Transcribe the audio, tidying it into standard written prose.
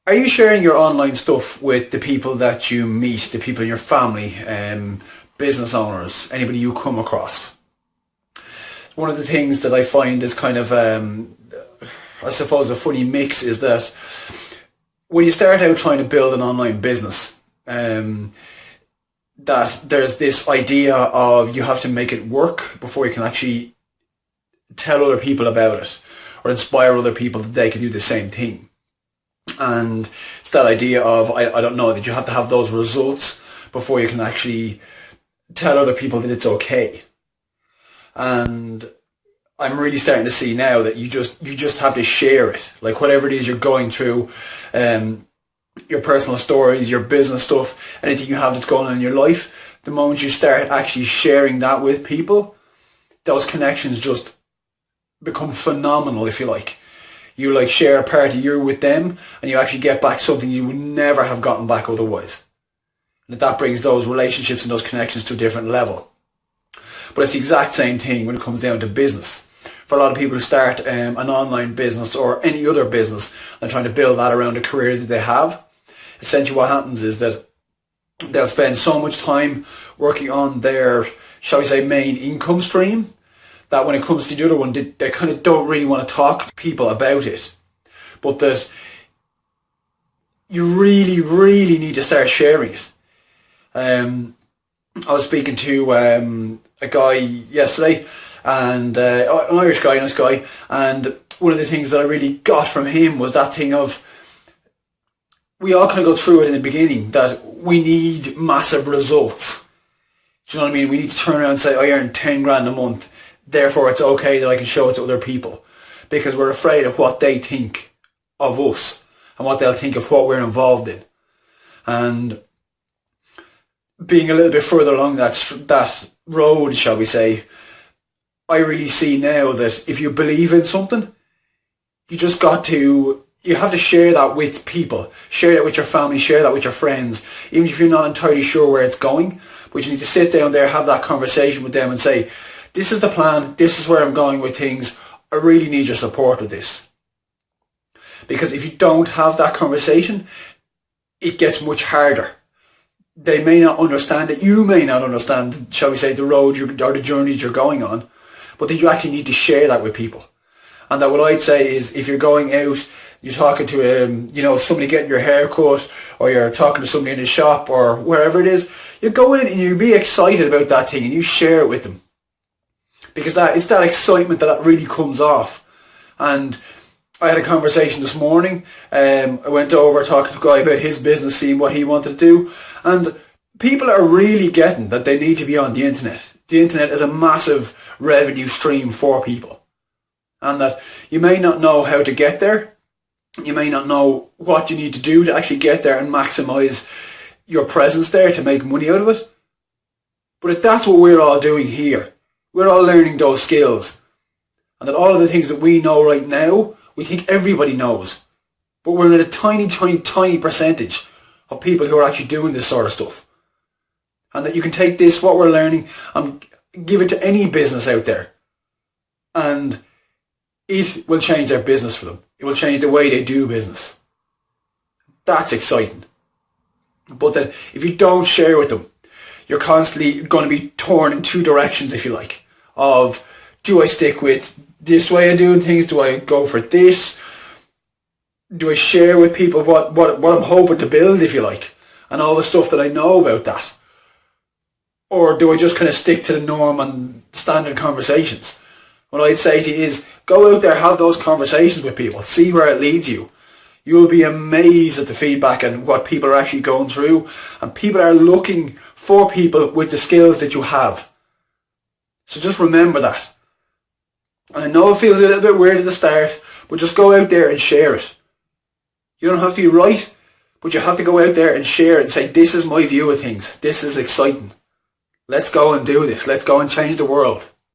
Are you sharing your online stuff with the people that you meet, the people in your family, business owners, anybody you come across? One of the things that I find is kind of, I suppose, a funny mix is that when you start out trying to build an online business, that there's this idea of you have to make it work before you can actually tell other people about it or inspire other people that they can do the same thing. And it's that idea of, I don't know, that you have to have those results before you can actually tell other people that it's okay. And I'm really starting to see now that you just have to share it. Like whatever it is you're going through, your personal stories, your business stuff, anything you have that's going on in your life, the moment you start actually sharing that with people, those connections just become phenomenal, if you like. You like share a part of you with them and you actually get back something you would never have gotten back otherwise. And that brings those relationships and those connections to a different level. But it's the exact same thing when it comes down to business. For a lot of people who start an online business or any other business and trying to build that around a career that they have, essentially what happens is that they'll spend so much time working on their, shall we say, main income stream, that when it comes to the other one, they kind of don't really want to talk to people about it. But that you really, really need to start sharing it. I was speaking to a guy yesterday, and an Irish guy, nice guy, and one of the things that I really got from him was that thing of, we all kind of go through it in the beginning, that we need massive results. Do you know what I mean? We need to turn around and say, I earn 10 grand a month, therefore it's okay that I can show it to other people. Because we're afraid of what they think of us and what they'll think of what we're involved in. And being a little bit further along that road, shall we say, I really see now that if you believe in something, you have to share that with people. Share that with your family, share that with your friends, even if you're not entirely sure where it's going. But you need to sit down there, have that conversation with them and say, this is the plan, this is where I'm going with things, I really need your support with this. Because if you don't have that conversation, it gets much harder. They may not understand it, you may not understand, shall we say, the road or the journeys you're going on, but that you actually need to share that with people. And that what I'd say is, if you're going out, you're talking to somebody getting your hair cut, or you're talking to somebody in the shop or wherever it is, you go in and you be excited about that thing and you share it with them. Because it's that excitement that really comes off. And I had a conversation this morning. I went over talking to a guy about his business, seeing what he wanted to do. And people are really getting that they need to be on the internet. The internet is a massive revenue stream for people. And that you may not know how to get there. You may not know what you need to do to actually get there and maximise your presence there to make money out of it. But if that's what we're all doing here, we're all learning those skills. And that all of the things that we know right now, we think everybody knows. But we're in a tiny, tiny, tiny percentage of people who are actually doing this sort of stuff. And that you can take this, what we're learning, and give it to any business out there. And it will change their business for them. It will change the way they do business. That's exciting. But that if you don't share with them, you're constantly going to be torn in two directions, if you like. Of, do I stick with this way of doing things? Do I go for this? Do I share with people what I'm hoping to build, if you like, and all the stuff that I know about that? Or do I just kind of stick to the norm and standard conversations? What I'd say to you is, go out there, have those conversations with people, see where it leads you. You will be amazed at the feedback and what people are actually going through. And people are looking for people with the skills that you have. So just remember that. And I know it feels a little bit weird at the start, but just go out there and share it. You don't have to be right, but you have to go out there and share it and say, this is my view of things. This is exciting. Let's go and do this. Let's go and change the world.